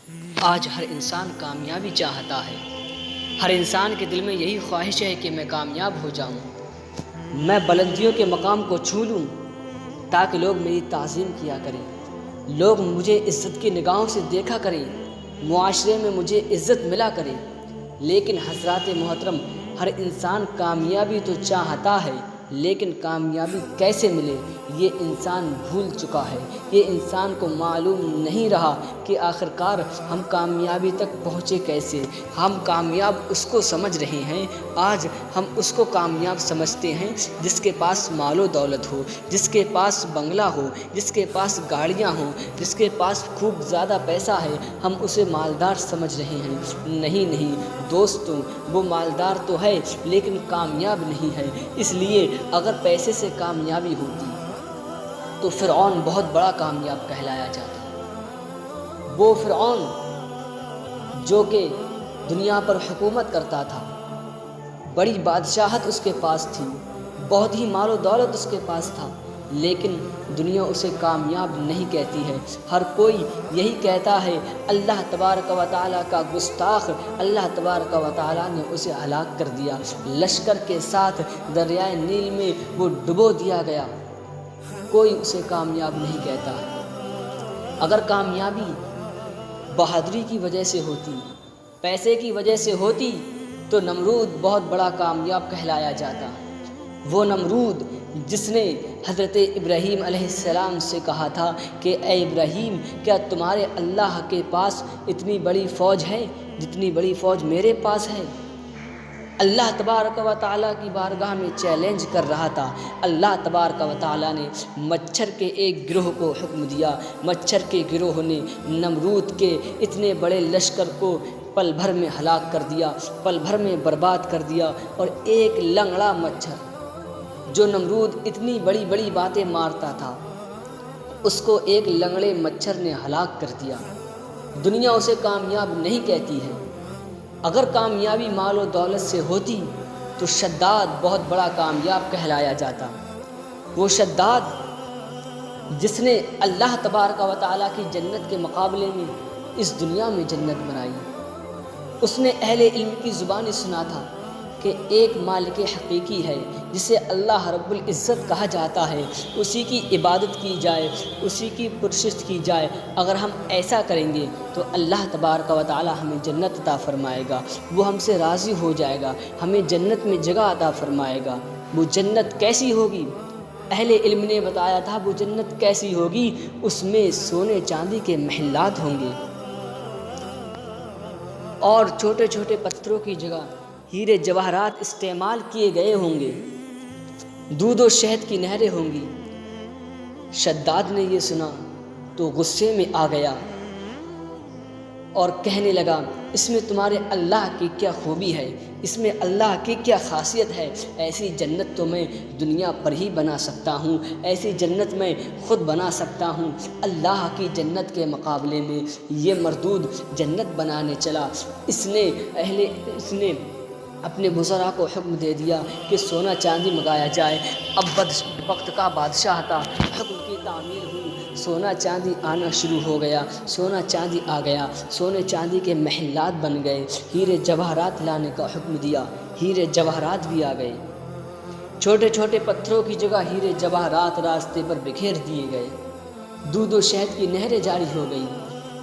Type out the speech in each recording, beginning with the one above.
آج ہر انسان کامیابی چاہتا ہے۔ ہر انسان کے دل میں یہی خواہش ہے کہ میں کامیاب ہو جاؤں، میں بلندیوں کے مقام کو چھو لوں تاکہ لوگ میری تعظیم کیا کریں، لوگ مجھے عزت کی نگاہوں سے دیکھا کریں، معاشرے میں مجھے عزت ملا کرے۔ لیکن حضرات محترم، ہر انسان کامیابی تو چاہتا ہے، لیکن کامیابی کیسے ملے یہ انسان بھول چکا ہے۔ یہ انسان کو معلوم نہیں رہا کہ آخرکار ہم کامیابی تک پہنچے کیسے۔ ہم کامیاب اس کو سمجھ رہے ہیں، آج ہم اس کو کامیاب سمجھتے ہیں جس کے پاس مال و دولت ہو، جس کے پاس بنگلہ ہو، جس کے پاس گاڑیاں ہوں، جس کے پاس خوب زیادہ پیسہ ہے، ہم اسے مالدار سمجھ رہے ہیں۔ نہیں دوستوں، وہ مالدار تو ہے لیکن کامیاب نہیں ہے۔ اس لیے اگر پیسے سے کامیابی ہوتی تو فرعون بہت بڑا کامیاب کہلایا جاتا۔ وہ فرعون جو کہ دنیا پر حکومت کرتا تھا، بڑی بادشاہت اس کے پاس تھی، بہت ہی مال و دولت اس کے پاس تھا، لیکن دنیا اسے کامیاب نہیں کہتی ہے۔ ہر کوئی یہی کہتا ہے اللہ تبارک و تعالیٰ کا گستاخ، اللہ تبارک و تعالیٰ نے اسے ہلاک کر دیا، لشکر کے ساتھ دریائے نیل میں وہ ڈبو دیا گیا۔ کوئی اسے کامیاب نہیں کہتا۔ اگر کامیابی بہادری کی وجہ سے ہوتی، پیسے کی وجہ سے ہوتی تو نمرود بہت بڑا کامیاب کہلایا جاتا۔ وہ نمرود جس نے حضرت ابراہیم علیہ السلام سے کہا تھا کہ اے ابراہیم، کیا تمہارے اللہ کے پاس اتنی بڑی فوج ہے جتنی بڑی فوج میرے پاس ہے؟ اللہ تبارک و تعالیٰ کی بارگاہ میں چیلنج کر رہا تھا۔ اللہ تبارک و تعالیٰ نے مچھر کے ایک گروہ کو حکم دیا، مچھر کے گروہ نے نمرود کے اتنے بڑے لشکر کو پل بھر میں ہلاک کر دیا، پل بھر میں برباد کر دیا، اور ایک لنگڑا مچھر جو نمرود اتنی بڑی بڑی باتیں مارتا تھا، اس کو ایک لنگڑے مچھر نے ہلاک کر دیا۔ دنیا اسے کامیاب نہیں کہتی ہے۔ اگر کامیابی مال و دولت سے ہوتی تو شداد بہت بڑا کامیاب کہلایا جاتا۔ وہ شداد جس نے اللہ تبارک و تعالیٰ کی جنت کے مقابلے میں اس دنیا میں جنت بنائی۔ اس نے اہل علم کی زبانی سنا تھا کہ ایک مالک حقیقی ہے جسے اللہ رب العزت کہا جاتا ہے، اسی کی عبادت کی جائے، اسی کی پرستش کی جائے۔ اگر ہم ایسا کریں گے تو اللہ تبارک و تعالی ہمیں جنت عطا فرمائے گا، وہ ہم سے راضی ہو جائے گا، ہمیں جنت میں جگہ عطا فرمائے گا۔ وہ جنت کیسی ہوگی؟ اہل علم نے بتایا تھا وہ جنت کیسی ہوگی، اس میں سونے چاندی کے محلات ہوں گے، اور چھوٹے چھوٹے پتھروں کی جگہ ہیرے جواہرات استعمال کیے گئے ہوں گے، دودھ و شہد کی نہریں ہوں گی۔ شداد نے یہ سنا تو غصے میں آ گیا اور کہنے لگا، اس میں تمہارے اللہ کی کیا خوبی ہے، اس میں اللہ کی کیا خاصیت ہے؟ ایسی جنت تو میں دنیا پر ہی بنا سکتا ہوں، ایسی جنت میں خود بنا سکتا ہوں۔ اللہ کی جنت کے مقابلے میں یہ مردود جنت بنانے چلا۔ اس نے اپنے وزراء کو حکم دے دیا کہ سونا چاندی منگایا جائے۔ اب وقت کا بادشاہ تھا، حکم کی تعمیر ہوئی، سونا چاندی آنا شروع ہو گیا، سونا چاندی آ گیا، سونے چاندی کے محلات بن گئے۔ ہیرے جواہرات لانے کا حکم دیا، ہیرے جواہرات بھی آ گئے۔ چھوٹے چھوٹے پتھروں کی جگہ ہیرے جواہرات راستے پر بکھیر دیے گئے، دودھ و شہد کی نہریں جاری ہو گئی۔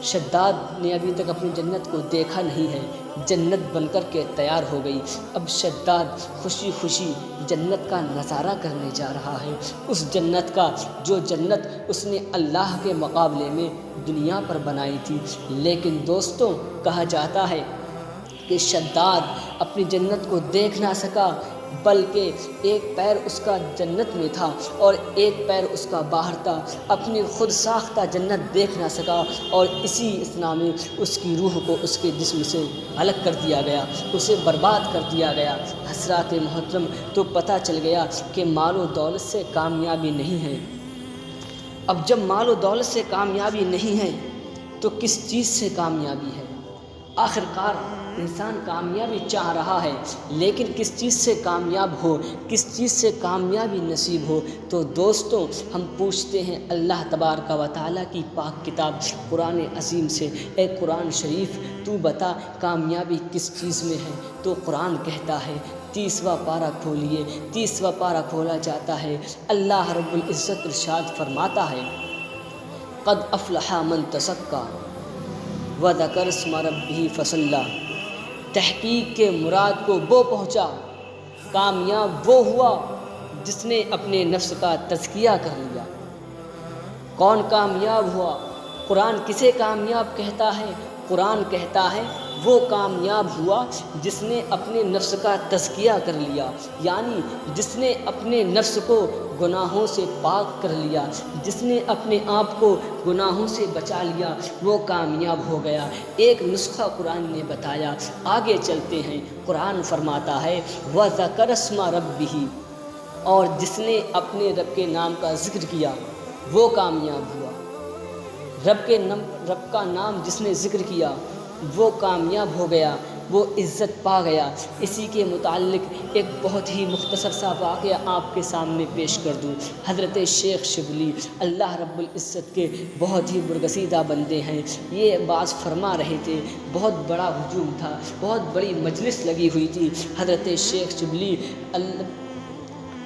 شداد نے ابھی تک اپنی جنت کو دیکھا نہیں ہے، جنت بن کر کے تیار ہو گئی۔ اب شداد خوشی خوشی جنت کا نظارہ کرنے جا رہا ہے، اس جنت کا جو جنت اس نے اللہ کے مقابلے میں دنیا پر بنائی تھی۔ لیکن دوستوں، کہا جاتا ہے کہ شداد اپنی جنت کو دیکھ نہ سکا، بلکہ ایک پیر اس کا جنت میں تھا اور ایک پیر اس کا باہر تھا۔ اپنی خود ساختہ جنت دیکھ نہ سکا، اور اسی اثنا میں اس کی روح کو اس کے جسم سے الگ کر دیا گیا، اسے برباد کر دیا گیا۔ حضرات محترم، تو پتہ چل گیا کہ مال و دولت سے کامیابی نہیں ہے۔ اب جب مال و دولت سے کامیابی نہیں ہے تو کس چیز سے کامیابی ہے؟ آخرکار انسان کامیابی چاہ رہا ہے، لیکن کس چیز سے کامیاب ہو، کس چیز سے کامیابی نصیب ہو؟ تو دوستوں، ہم پوچھتے ہیں اللہ تبارک و تعالیٰ کی پاک کتاب قرآن عظیم سے، اے قرآن شریف تو بتا کامیابی کس چیز میں ہے؟ تو قرآن کہتا ہے، 30واں پارہ کھولیے، 30واں پارہ کھولا جاتا ہے، اللہ رب العزت ارشاد فرماتا ہے، قد افلح من تزکیٰ وذکر اسم ربہ فصلی۔ تحقیق کے مراد کو وہ پہنچا، کامیاب وہ ہوا جس نے اپنے نفس کا تزکیہ کر لیا۔ کون کامیاب ہوا؟ قرآن کسے کامیاب کہتا ہے؟ قرآن کہتا ہے وہ کامیاب ہوا جس نے اپنے نفس کا تزکیہ کر لیا، یعنی جس نے اپنے نفس کو گناہوں سے پاک کر لیا، جس نے اپنے آپ کو گناہوں سے بچا لیا، وہ کامیاب ہو گیا۔ ایک نسخہ قرآن نے بتایا، آگے چلتے ہیں۔ قرآن فرماتا ہے وَذَكَرَ اسْمَ رَبِّهِ، اور جس نے اپنے رب کے نام کا ذکر کیا وہ کامیاب ہوا۔ رب کا نام جس نے ذکر کیا وہ کامیاب ہو گیا، وہ عزت پا گیا۔ اسی کے متعلق ایک بہت ہی مختصر سا واقعہ آپ کے سامنے پیش کر دوں۔ حضرت شیخ شبلی اللہ رب العزت کے بہت ہی برگزیدہ بندے ہیں، یہ بعض فرما رہے تھے، بہت بڑا ہجوم تھا، بہت بڑی مجلس لگی ہوئی تھی۔ حضرت شیخ شبلی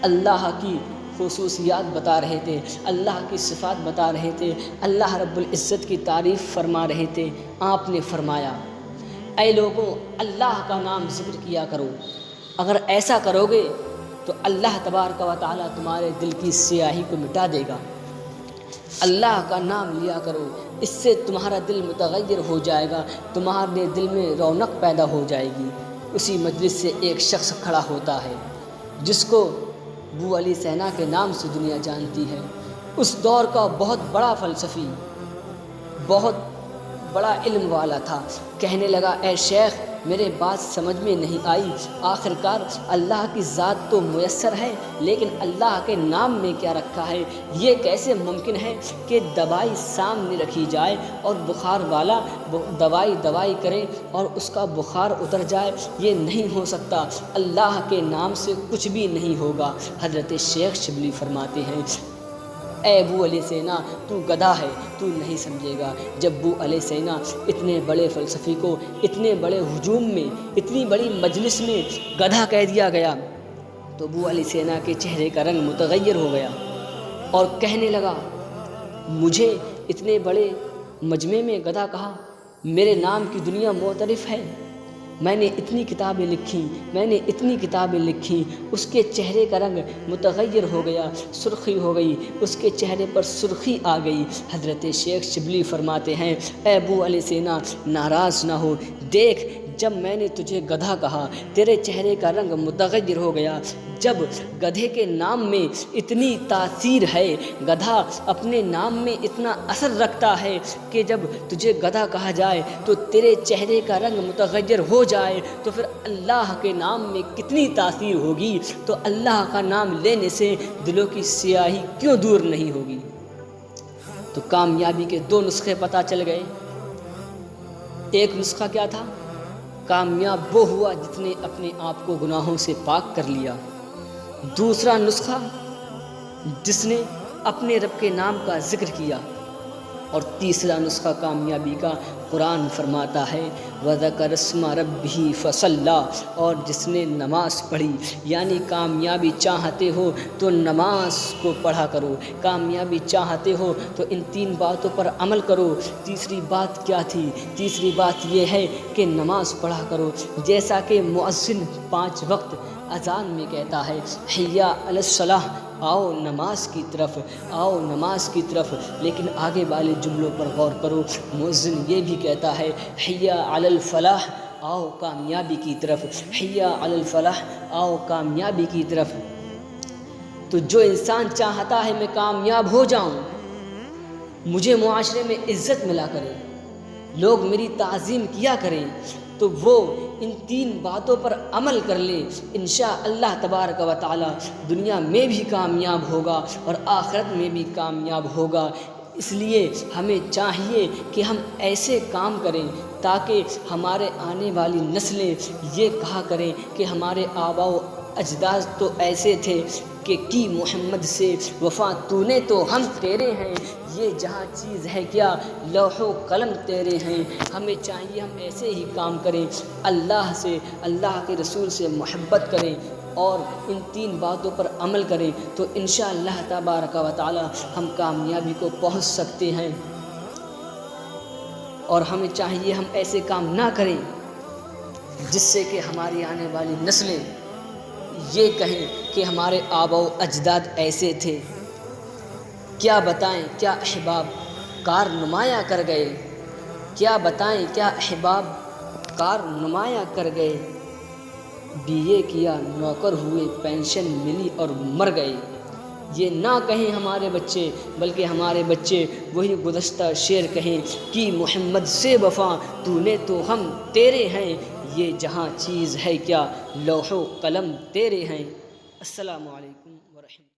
اللہ کی خصوصیات بتا رہے تھے، اللہ کی صفات بتا رہے تھے، اللہ رب العزت کی تعریف فرما رہے تھے۔ آپ نے فرمایا، اے لوگوں، اللہ کا نام ذکر کیا کرو، اگر ایسا کرو گے تو اللہ تبارک و تعالیٰ تمہارے دل کی سیاہی کو مٹا دے گا۔ اللہ کا نام لیا کرو، اس سے تمہارا دل متغیر ہو جائے گا، تمہارے دل میں رونق پیدا ہو جائے گی۔ اسی مجلس سے ایک شخص کھڑا ہوتا ہے جس کو ابو علی سینا کے نام سے دنیا جانتی ہے، اس دور کا بہت بڑا فلسفی، بہت بڑا علم والا تھا۔ کہنے لگا، اے شیخ، میرے بات سمجھ میں نہیں آئی، آخرکار اللہ کی ذات تو میسر ہے، لیکن اللہ کے نام میں کیا رکھا ہے؟ یہ کیسے ممکن ہے کہ دوائی سامنے رکھی جائے اور بخار والا دوائی کرے اور اس کا بخار اتر جائے؟ یہ نہیں ہو سکتا، اللہ کے نام سے کچھ بھی نہیں ہوگا۔ حضرت شیخ شبلی فرماتے ہیں، اے ابو علی سینا، تو گدھا ہے، تو نہیں سمجھے گا۔ جب ابو علی سینا اتنے بڑے فلسفی کو اتنے بڑے ہجوم میں، اتنی بڑی مجلس میں گدھا کہہ دیا گیا تو ابو علی سینا کے چہرے کا رنگ متغیر ہو گیا اور کہنے لگا، مجھے اتنے بڑے مجمع میں گدھا کہا، میرے نام کی دنیا معترف ہے، میں نے اتنی کتابیں لکھی۔ اس کے چہرے کا رنگ متغیر ہو گیا، سرخی ہو گئی، اس کے چہرے پر سرخی آ گئی۔ حضرت شیخ شبلی فرماتے ہیں، اے ابو علی سینا، ناراض نہ ہو، دیکھ، جب میں نے تجھے گدھا کہا تیرے چہرے کا رنگ متغیر ہو گیا۔ جب گدھے کے نام میں اتنی تاثیر ہے، گدھا اپنے نام میں اتنا اثر رکھتا ہے کہ جب تجھے گدھا کہا جائے تو تیرے چہرے کا رنگ متغیر ہو جائے، تو پھر اللہ کے نام میں کتنی تاثیر ہوگی؟ تو اللہ کا نام لینے سے دلوں کی سیاہی کیوں دور نہیں ہوگی؟ تو کامیابی کے دو نسخے پتہ چل گئے۔ ایک نسخہ کیا تھا؟ کامیاب وہ ہوا جس نے اپنے آپ کو گناہوں سے پاک کر لیا۔ دوسرا نسخہ، جس نے اپنے رب کے نام کا ذکر کیا۔ اور تیسرا نسخہ کامیابی کا، قرآن فرماتا ہے وَذَكَرَ اسْمَ رَبِّهِ فَصَلَّى، اور جس نے نماز پڑھی۔ یعنی کامیابی چاہتے ہو تو نماز کو پڑھا کرو، کامیابی چاہتے ہو تو ان تین باتوں پر عمل کرو۔ تیسری بات کیا تھی؟ تیسری بات یہ ہے کہ نماز پڑھا کرو، جیسا کہ مؤذن 5 وقت اذان میں کہتا ہے، حی علی الصلاۃ، آؤ نماز کی طرف، آؤ نماز کی طرف۔ لیکن آگے والے جملوں پر غور کرو، مؤذن یہ بھی کہتا ہے، حی علی الفلاح، آؤ کامیابی کی طرف، حی علی الفلاح، آؤ کامیابی کی طرف۔ تو جو انسان چاہتا ہے میں کامیاب ہو جاؤں، مجھے معاشرے میں عزت ملا کرے، لوگ میری تعظیم کیا کریں، تو وہ ان 3 باتوں پر عمل کر لے، انشاءاللہ تبارک و تعالی دنیا میں بھی کامیاب ہوگا اور آخرت میں بھی کامیاب ہوگا۔ اس لیے ہمیں چاہیے کہ ہم ایسے کام کریں تاکہ ہمارے آنے والی نسلیں یہ کہا کریں کہ ہمارے آباء و اجداد تو ایسے تھے کہ کی محمد سے وفا تو نے تو ہم تیرے ہیں، یہ جہاں چیز ہے کیا لوح و قلم تیرے ہیں۔ ہمیں چاہیے ہم ایسے ہی کام کریں، اللہ سے، اللہ کے رسول سے محبت کریں اور ان 3 باتوں پر عمل کریں تو انشاءاللہ تبارک و تعالی ہم کامیابی کو پہنچ سکتے ہیں۔ اور ہمیں چاہیے ہم ایسے کام نہ کریں جس سے کہ ہماری آنے والی نسلیں یہ کہیں کہ ہمارے آباء و اجداد ایسے تھے۔ کیا بتائیں کیا احباب کار نمایاں کر گئے، کیا بتائیں کیا احباب کار نمایاں کر گئے، بی اے کیا نوکر ہوئے پینشن ملی اور مر گئے۔ یہ نہ کہیں ہمارے بچے، بلکہ ہمارے بچے وہی گزشتہ شعر کہیں کہ محمد سے وفا تو نے تو ہم تیرے ہیں، یہ جہاں چیز ہے کیا لوح و قلم تیرے ہیں۔ السلام علیکم ورحمۃ اللہ۔